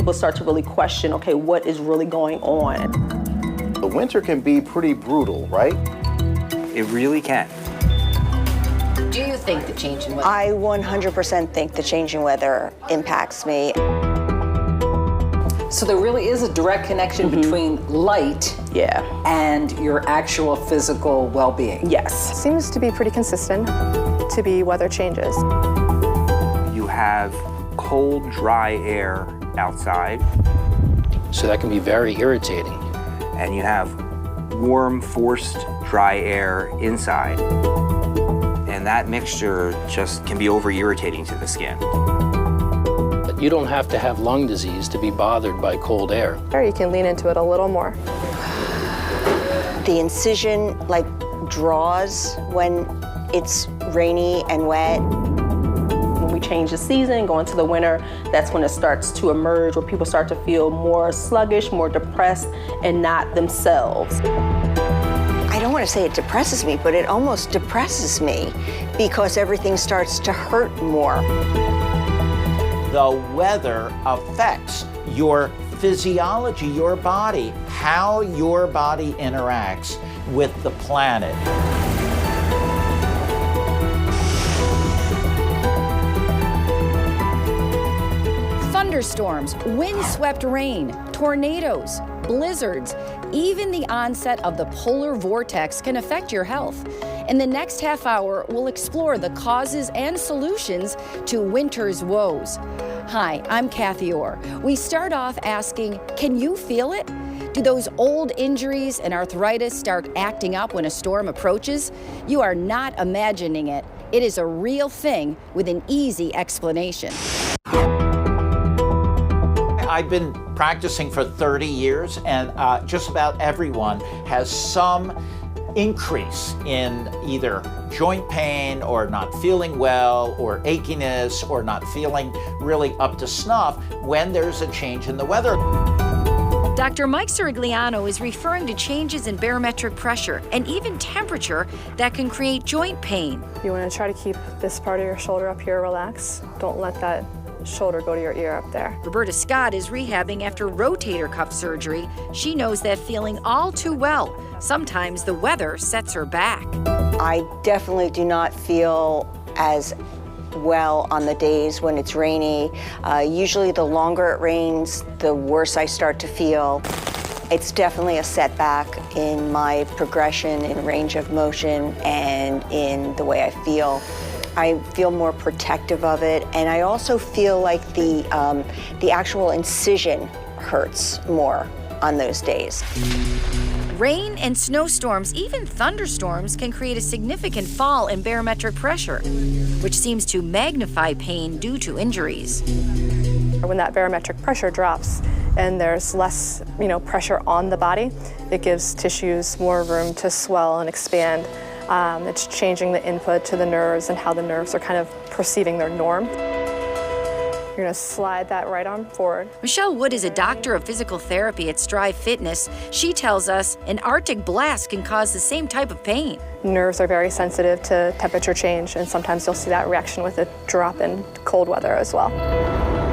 people start to really question, okay, what is really going on? The winter can be pretty brutal, right? It really can. Do you think the change in weather? I 100% think the changing weather impacts me. So there really is a direct connection between light and your actual physical well-being. Yes. Seems to be pretty consistent to be weather changes. You have cold, dry air outside. So that can be very irritating. And you have warm, forced, dry air inside. And that mixture just can be over-irritating to the skin. But you don't have to have lung disease to be bothered by cold air. Or you can lean into it a little more. The incision draws when it's rainy and wet. When we change the season, go into the winter, that's when it starts to emerge, where people start to feel more sluggish, more depressed, and not themselves. I don't want to say it depresses me, but it almost depresses me because everything starts to hurt more. The weather affects your physiology, your body, how your body interacts with the planet. Thunderstorms, wind-swept rain, tornadoes, blizzards, even the onset of the polar vortex can affect your health. In the next half hour, we'll explore the causes and solutions to winter's woes. Hi, I'm Kathy Orr. We start off asking, can you feel it? Do those old injuries and arthritis start acting up when a storm approaches? You are not imagining it. It is a real thing with an easy explanation. I've been practicing for 30 years, and just about everyone has some increase in either joint pain or not feeling well or achiness or not feeling really up to snuff when there's a change in the weather. Dr. Mike Sirigliano is referring to changes in barometric pressure and even temperature that can create joint pain. You want to try to keep this part of your shoulder up here relaxed. Don't let that shoulder go to your ear up there. Roberta Scott is rehabbing after rotator cuff surgery. She knows that feeling all too well. Sometimes the weather sets her back. I definitely do not feel as well on the days when it's rainy. Usually the longer it rains, the worse I start to feel. It's definitely a setback in my progression, in range of motion, and in the way I feel. I feel more protective of it, and I also feel like the actual incision hurts more on those days. Rain and snowstorms, even thunderstorms, can create a significant fall in barometric pressure, which seems to magnify pain due to injuries. When that barometric pressure drops and there's less, pressure on the body, it gives tissues more room to swell and expand. It's changing the input to the nerves and how the nerves are kind of perceiving their norm. You're going to slide that right arm forward. Michelle Wood is a doctor of physical therapy at Strive Fitness. She tells us an Arctic blast can cause the same type of pain. Nerves are very sensitive to temperature change, and sometimes you'll see that reaction with a drop in cold weather as well.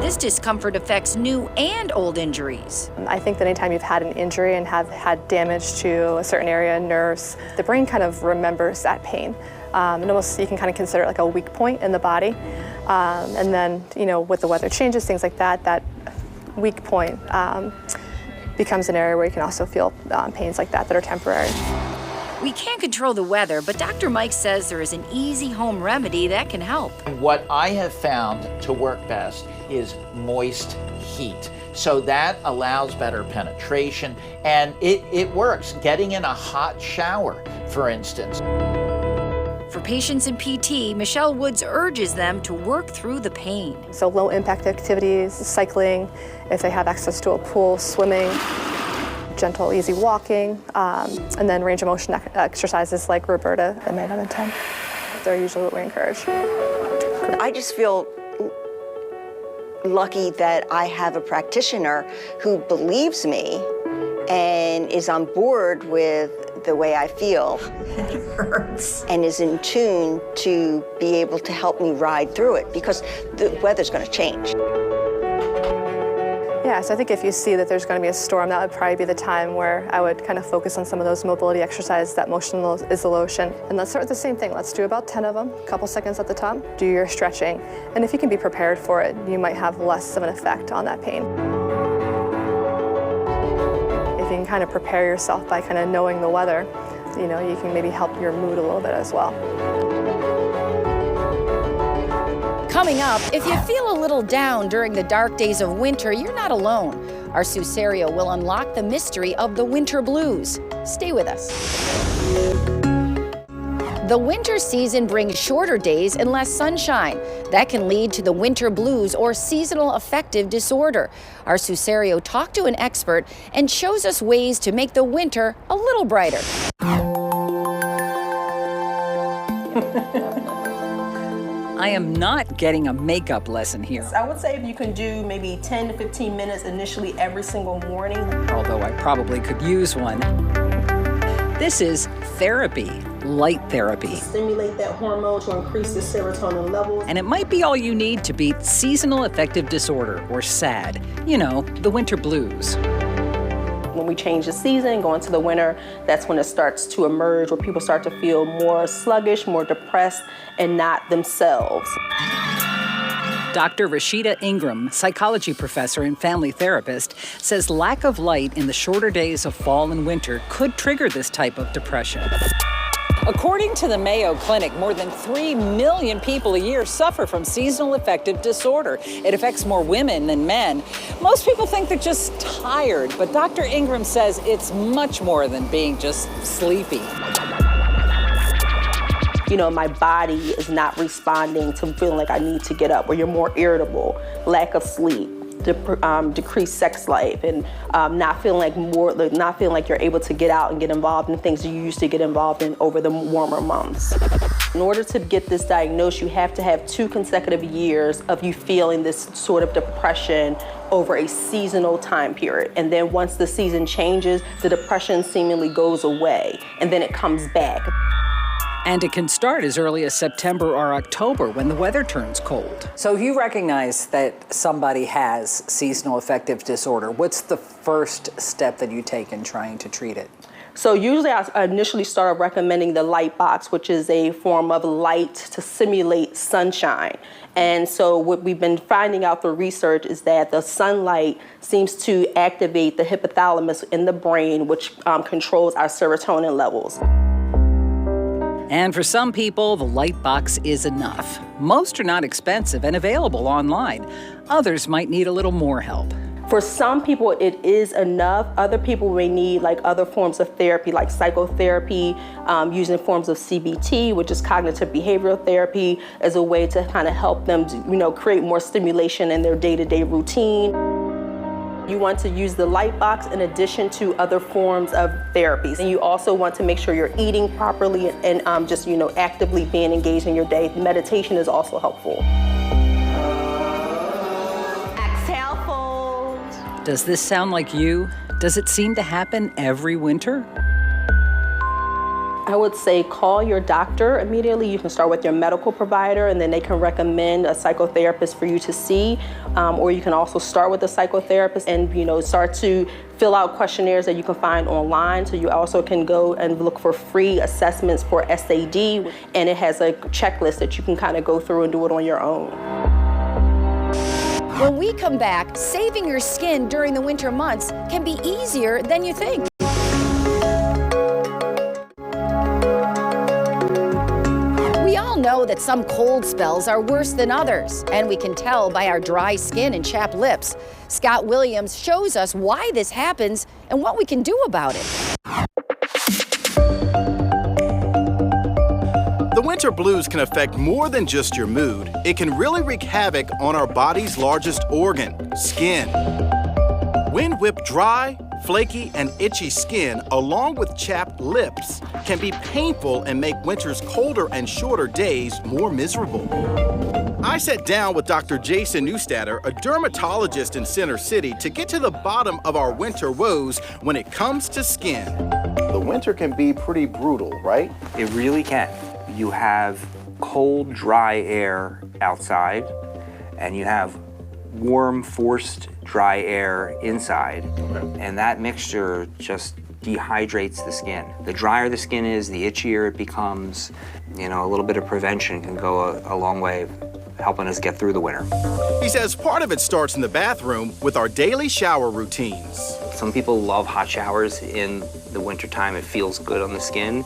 This discomfort affects new and old injuries. I think that anytime you've had an injury and have had damage to a certain area, nerves, the brain kind of remembers that pain. And almost you can kind of consider it like a weak point in the body. And then, with the weather changes, things like that, that weak point becomes an area where you can also feel pains like that are temporary. We can't control the weather, but Dr. Mike says there is an easy home remedy that can help. What I have found to work best is moist heat. So that allows better penetration, and it works. Getting in a hot shower, for instance. For patients in PT, Michelle Woods urges them to work through the pain. So low impact activities, cycling, if they have access to a pool, swimming, gentle, easy walking, and then range of motion exercises like Roberta and 9 out of 10. They're usually what we encourage. I just feel lucky that I have a practitioner who believes me and is on board with the way I feel. It hurts. And is in tune to be able to help me ride through it, because the weather's going to change. Yeah, so I think if you see that there's going to be a storm, that would probably be the time where I would kind of focus on some of those mobility exercises, that motion isolation. And let's start with the same thing. Let's do about 10 of them, a couple seconds at the top. Do your stretching. And if you can be prepared for it, you might have less of an effect on that pain. If you can kind of prepare yourself by kind of knowing the weather, you know, you can maybe help your mood a little bit as well. Coming up, if you feel a little down during the dark days of winter, you're not alone. Our Susario will unlock the mystery of the winter blues. Stay with us. The winter season brings shorter days and less sunshine. That can lead to the winter blues or seasonal affective disorder. Our Susario talked to an expert and shows us ways to make the winter a little brighter. I am not getting a makeup lesson here. I would say if you can do maybe 10 to 15 minutes initially every single morning. Although I probably could use one. This is therapy, light therapy. Stimulate that hormone to increase the serotonin levels. And it might be all you need to beat seasonal affective disorder, or SAD. You know, the winter blues. When we change the season, go into the winter, that's when it starts to emerge, where people start to feel more sluggish, more depressed, and not themselves. Dr. Rashida Ingram, psychology professor and family therapist, says lack of light in the shorter days of fall and winter could trigger this type of depression. According to the Mayo Clinic, more than 3 million people a year suffer from seasonal affective disorder. It affects more women than men. Most people think they're just tired, but Dr. Ingram says it's much more than being just sleepy. You know, my body is not responding to feeling like I need to get up, or you're more irritable, lack of sleep, decreased sex life, and not feeling like you're able to get out and get involved in things you used to get involved in over the warmer months. In order to get this diagnosed, you have to have 2 consecutive years of you feeling this sort of depression over a seasonal time period. And then once the season changes, the depression seemingly goes away, and then it comes back. And it can start as early as September or October when the weather turns cold. So if you recognize that somebody has seasonal affective disorder, what's the first step that you take in trying to treat it? So usually I initially started recommending the light box, which is a form of light to simulate sunshine. And so what we've been finding out through research is that the sunlight seems to activate the hypothalamus in the brain, which controls our serotonin levels. And for some people, the light box is enough. Most are not expensive and available online. Others might need a little more help. For some people, it is enough. Other people may need like other forms of therapy, like psychotherapy, using forms of CBT, which is cognitive behavioral therapy, as a way to kind of help them, create more stimulation in their day-to-day routine. You want to use the light box in addition to other forms of therapies. And you also want to make sure you're eating properly and actively being engaged in your day. Meditation is also helpful. Exhale, fold. Does this sound like you? Does it seem to happen every winter? I would say call your doctor immediately. You can start with your medical provider, and then they can recommend a psychotherapist for you to see. Or you can also start with a psychotherapist and start to fill out questionnaires that you can find online. So you also can go and look for free assessments for SAD, and it has a checklist that you can kind of go through and do it on your own. When we come back, saving your skin during the winter months can be easier than you think. We all know that some cold spells are worse than others, and we can tell by our dry skin and chapped lips. Scott Williams shows us why this happens and what we can do about it. The winter blues can affect more than just your mood. It can really wreak havoc on our body's largest organ, skin. When whipped dry, flaky, and itchy skin, along with chapped lips, can be painful and make winter's colder and shorter days more miserable. I sat down with Dr. Jason Neustadter, a dermatologist in Center City, to get to the bottom of our winter woes when it comes to skin. The winter can be pretty brutal, right? It really can. You have cold, dry air outside, and you have warm, forced dry air inside, and that mixture just dehydrates the skin. The drier the skin is, the itchier it becomes. You know, a little bit of prevention can go a long way helping us get through the winter. He says part of it starts in the bathroom with our daily shower routines. Some people love hot showers in the wintertime. It feels good on the skin.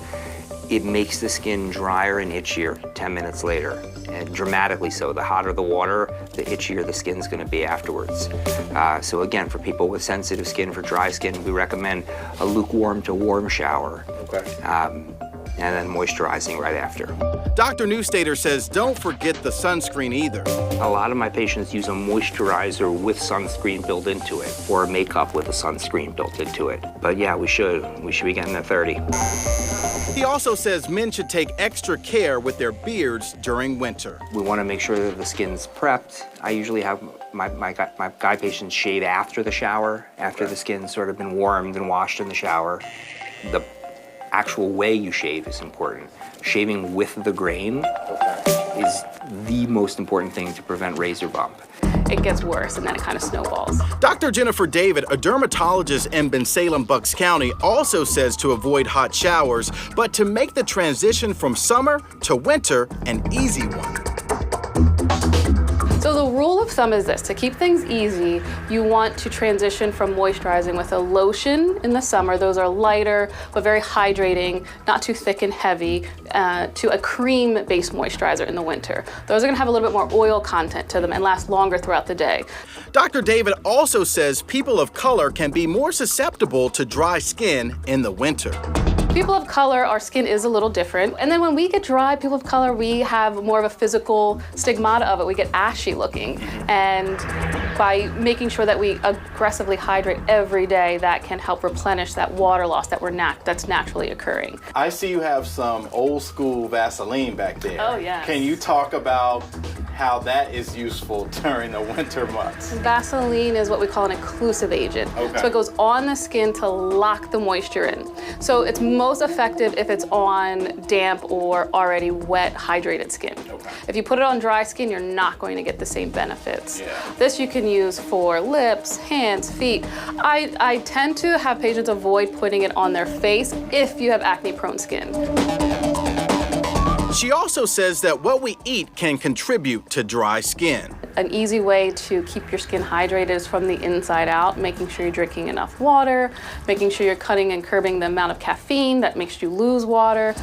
It makes the skin drier and itchier 10 minutes later, and dramatically so. The hotter the water, the itchier the skin's gonna be afterwards. So again, for people with sensitive skin, for dry skin, we recommend a lukewarm to warm shower. And then moisturizing right after. Dr. Newstater says don't forget the sunscreen either. A lot of my patients use a moisturizer with sunscreen built into it, or makeup with a sunscreen built into it. But yeah, we should be getting a 30. He also says men should take extra care with their beards during winter. We want to make sure that the skin's prepped. I usually have my guy patients shave after the shower, after the skin's sort of been warmed and washed in the shower. The actual way you shave is important. Shaving with the grain is the most important thing to prevent razor bump. It gets worse and then it kind of snowballs. Dr. Jennifer David, a dermatologist in Bensalem, Bucks County, also says to avoid hot showers, but to make the transition from summer to winter an easy one. So the rule of thumb is this: to keep things easy, you want to transition from moisturizing with a lotion in the summer. Those are lighter, but very hydrating, not too thick and heavy, to a cream-based moisturizer in the winter. Those are gonna have a little bit more oil content to them and last longer throughout the day. Dr. David also says people of color can be more susceptible to dry skin in the winter. People of color, our skin is a little different. And then when we get dry, people of color, we have more of a physical stigmata of it. We get ashy looking. And by making sure that we aggressively hydrate every day, that can help replenish that water loss that's naturally occurring. I see you have some old school Vaseline back there. Oh, yes. Can you talk about how that is useful during the winter months? Vaseline is what we call an occlusive agent. Okay. So it goes on the skin to lock the moisture in. So it's most effective if it's on damp or already wet, hydrated skin. Okay. If you put it on dry skin, you're not going to get the same benefits. Yeah. This you can use for lips, hands, feet. I tend to have patients avoid putting it on their face if you have acne-prone skin. She also says that what we eat can contribute to dry skin. An easy way to keep your skin hydrated is from the inside out, making sure you're drinking enough water, making sure you're cutting and curbing the amount of caffeine that makes you lose water.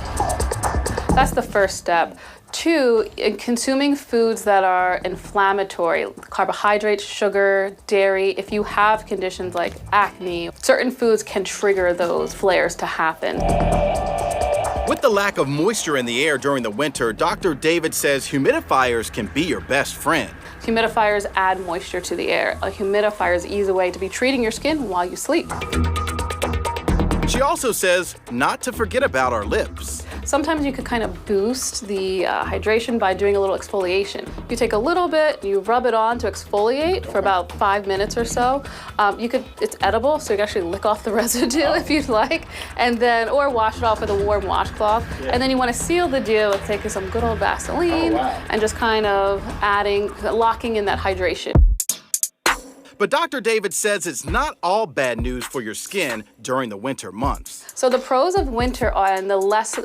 That's the first step. 2, in consuming foods that are inflammatory, carbohydrates, sugar, dairy. If you have conditions like acne, certain foods can trigger those flares to happen. With the lack of moisture in the air during the winter, Dr. David says humidifiers can be your best friend. Humidifiers add moisture to the air. A humidifier is an easy way to be treating your skin while you sleep. She also says not to forget about our lips. Sometimes you could kind of boost the hydration by doing a little exfoliation. You take a little bit, you rub it on to exfoliate for about 5 minutes or so. It's edible, so you can actually lick off the residue if you'd like, and then, or wash it off with a warm washcloth. Yeah. And then you want to seal the deal with taking some good old Vaseline and just kind of locking in that hydration. But Dr. David says it's not all bad news for your skin during the winter months. So the pros of winter and the less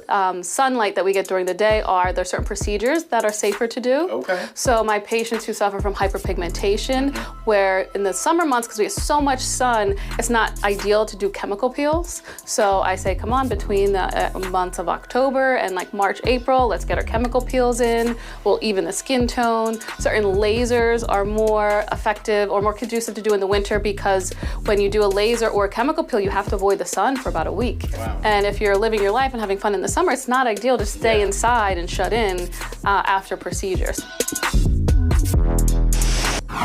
sunlight that we get during the day are there are certain procedures that are safer to do. Okay. So my patients who suffer from hyperpigmentation, where in the summer months, because we get so much sun, it's not ideal to do chemical peels. So I say, come on, between the months of October and like March, April, let's get our chemical peels in. We'll even the skin tone. Certain lasers are more effective or more conducive to do in the winter, because when you do a laser or a chemical peel, you have to avoid the sun for about a week. Wow. And if you're living your life and having fun in the summer, it's not ideal to stay inside and shut in after procedures.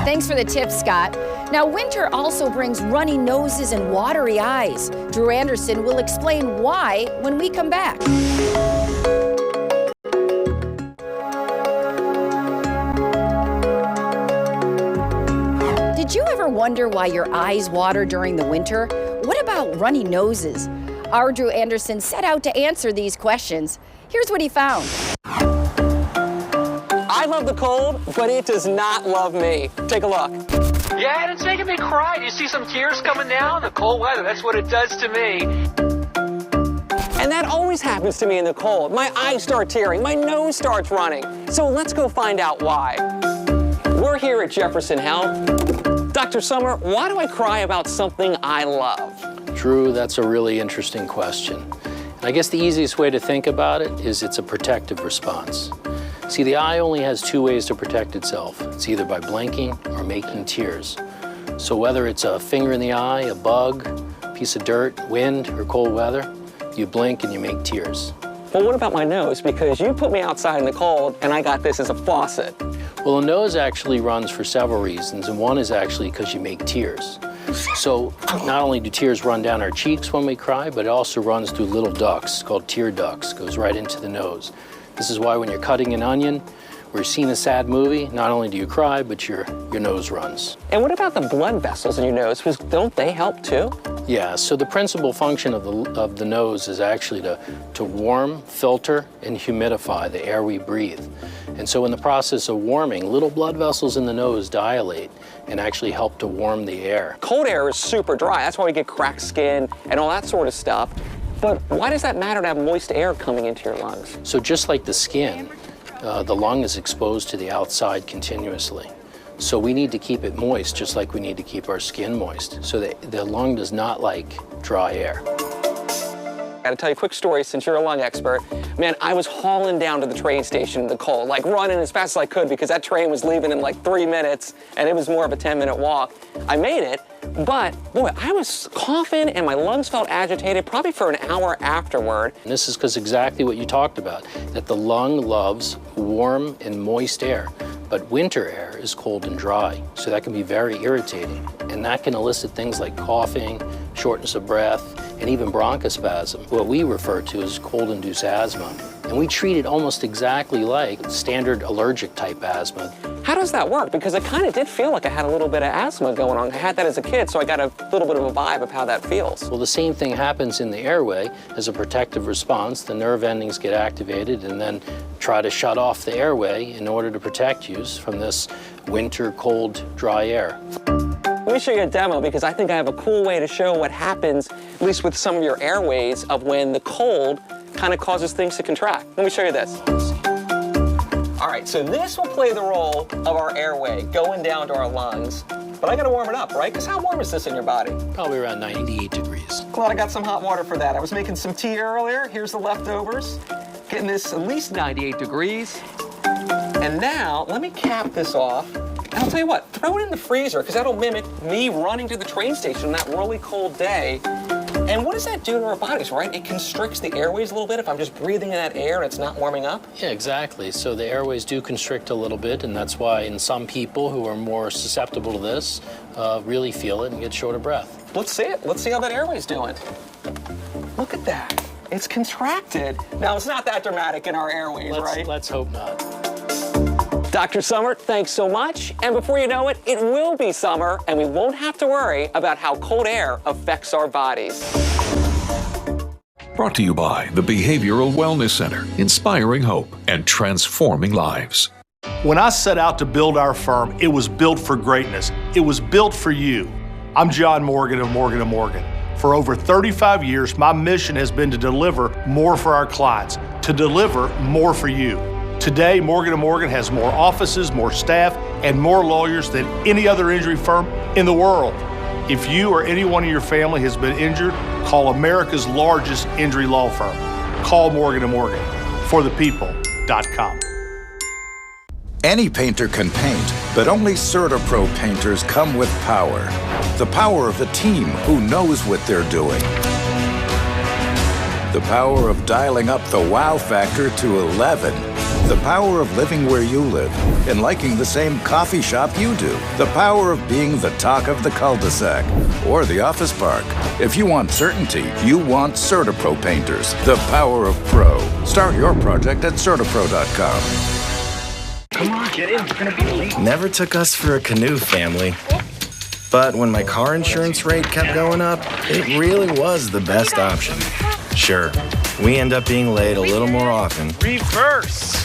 Thanks for the tips, Scott. Now, winter also brings runny noses and watery eyes. Drew Anderson will explain why when we come back. Did you ever wonder why your eyes water during the winter? What about runny noses? Our Drew Anderson set out to answer these questions. Here's what he found. I I love the cold, but it does not love me. Take a look. Yeah, and it's making me cry. Do you see some tears coming down? The cold weather, that's what it does to me. And that always happens to me in the cold. My eyes start tearing, my nose starts running. So let's go find out why. We're here at Jefferson Health. Dr. Summer, why do I cry about something I love? Drew, that's a really interesting question. And I guess the easiest way to think about it is it's a protective response. See, the eye only has two ways to protect itself. It's either by blinking or making tears. So whether it's a finger in the eye, a bug, a piece of dirt, wind, or cold weather, you blink and you make tears. Well, what about my nose? Because you put me outside in the cold and I got this as a faucet. Well, the nose actually runs for several reasons, and one is actually because you make tears. So not only do tears run down our cheeks when we cry, but it also runs through little ducts called tear ducts, goes right into the nose. This is why when you're cutting an onion or you're seeing a sad movie, not only do you cry, but your nose runs. And what about the blood vessels in your nose? Because don't they help too? Yeah, so the principal function of the nose is actually to warm, filter, and humidify the air we breathe. And so in the process of warming, little blood vessels in the nose dilate and actually help to warm the air. Cold air is super dry. That's why we get cracked skin and all that sort of stuff. But why does that matter to have moist air coming into your lungs? So just like the skin, the lung is exposed to the outside continuously. So we need to keep it moist, just like we need to keep our skin moist. So the lung does not like dry air. I gotta tell you a quick story since you're a lung expert. Man, I was hauling down to the train station in the cold, like running as fast as I could because that train was leaving in like 3 minutes and it was more of a 10-minute walk. I made it, but boy, I was coughing and my lungs felt agitated probably for an hour afterward. And this is because exactly what you talked about, that the lung loves warm and moist air, but winter air is cold and dry, so that can be very irritating. And that can elicit things like coughing, shortness of breath, and even bronchospasm, what we refer to as cold-induced asthma. And we treat it almost exactly like standard allergic type asthma. How does that work? Because I kind of did feel like I had a little bit of asthma going on. I had that as a kid, so I got a little bit of a vibe of how that feels. Well, the same thing happens in the airway. As a protective response, the nerve endings get activated and then try to shut off the airway in order to protect you from this winter, cold, dry air. Let me show you a demo because I think I have a cool way to show what happens, at least with some of your airways, of when the cold kind of causes things to contract. Let me show you this. All right, so this will play the role of our airway going down to our lungs. But I gotta warm it up, right? Because how warm is this in your body? Probably around 98 degrees. Glad I got some hot water for that. I was making some tea earlier. Here's the leftovers. Getting this at least 98 degrees. And now, let me cap this off. And I'll tell you what, throw it in the freezer, because that'll mimic me running to the train station on that really cold day. And what does that do to our bodies, right? It constricts the airways a little bit if I'm just breathing in that air and it's not warming up? Yeah, exactly. So the airways do constrict a little bit, and that's why in some people who are more susceptible to this really feel it and get short of breath. Let's see it. Let's see how that airway's doing. Look at that. It's contracted. Now, it's not that dramatic in our airways, right? Let's hope not. Dr. Summer, thanks so much. And before you know it, it will be summer, and we won't have to worry about how cold air affects our bodies. Brought to you by the Behavioral Wellness Center, inspiring hope and transforming lives. When I set out to build our firm, it was built for greatness. It was built for you. I'm John Morgan of Morgan & Morgan. For over 35 years, my mission has been to deliver more for our clients, to deliver more for you. Today, Morgan & Morgan has more offices, more staff, and more lawyers than any other injury firm in the world. If you or anyone in your family has been injured, call America's largest injury law firm. Call Morgan & Morgan. ForThePeople.com. Any painter can paint, but only CertaPro painters come with power. The power of the team who knows what they're doing. The power of dialing up the wow factor to 11. The power of living where you live and liking the same coffee shop you do. The power of being the talk of the cul-de-sac or the office park. If you want certainty, you want CertaPro painters. The power of pro. Start your project at CertaPro.com. Come on, get in. We're gonna be late. Never took us for a canoe family. But when my car insurance rate kept going up, it really was the best option. Sure, we end up being late a little more often. Reverse.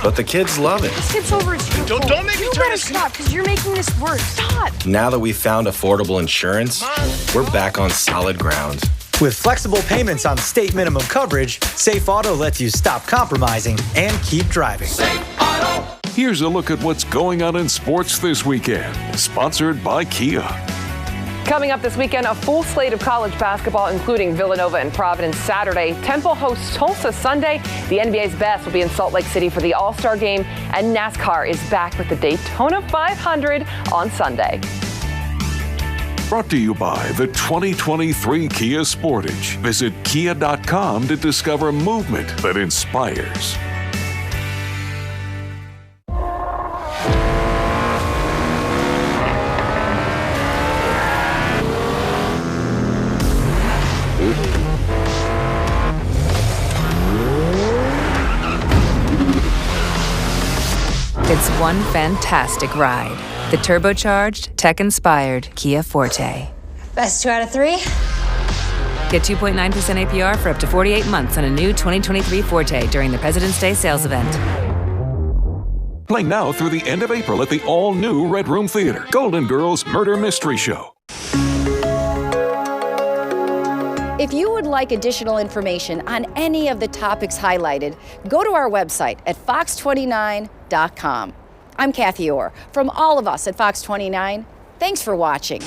But the kids love it. This kid's over its Don't make me You turn better this- stop, because you're making this worse. Stop. Now that we've found affordable insurance, we're back on solid ground. With flexible payments on state minimum coverage, Safe Auto lets you stop compromising and keep driving. Here's a look at what's going on in sports this weekend. Sponsored by Kia. Coming up this weekend, a full slate of college basketball, including Villanova and Providence Saturday. Temple hosts Tulsa Sunday. The NBA's best will be in Salt Lake City for the All-Star game. And NASCAR is back with the Daytona 500 on Sunday. Brought to you by the 2023 Kia Sportage. Visit kia.com to discover movement that inspires. It's one fantastic ride. The turbocharged, tech-inspired Kia Forte. Best 2 out of 3? Get 2.9% APR for up to 48 months on a new 2023 Forte during the President's Day sales event. Playing now through the end of April at the all-new Red Room Theater. Golden Girls Murder Mystery Show. If you would like additional information on any of the topics highlighted, go to our website at fox29.com. I'm Kathy Orr. From all of us at Fox 29, thanks for watching.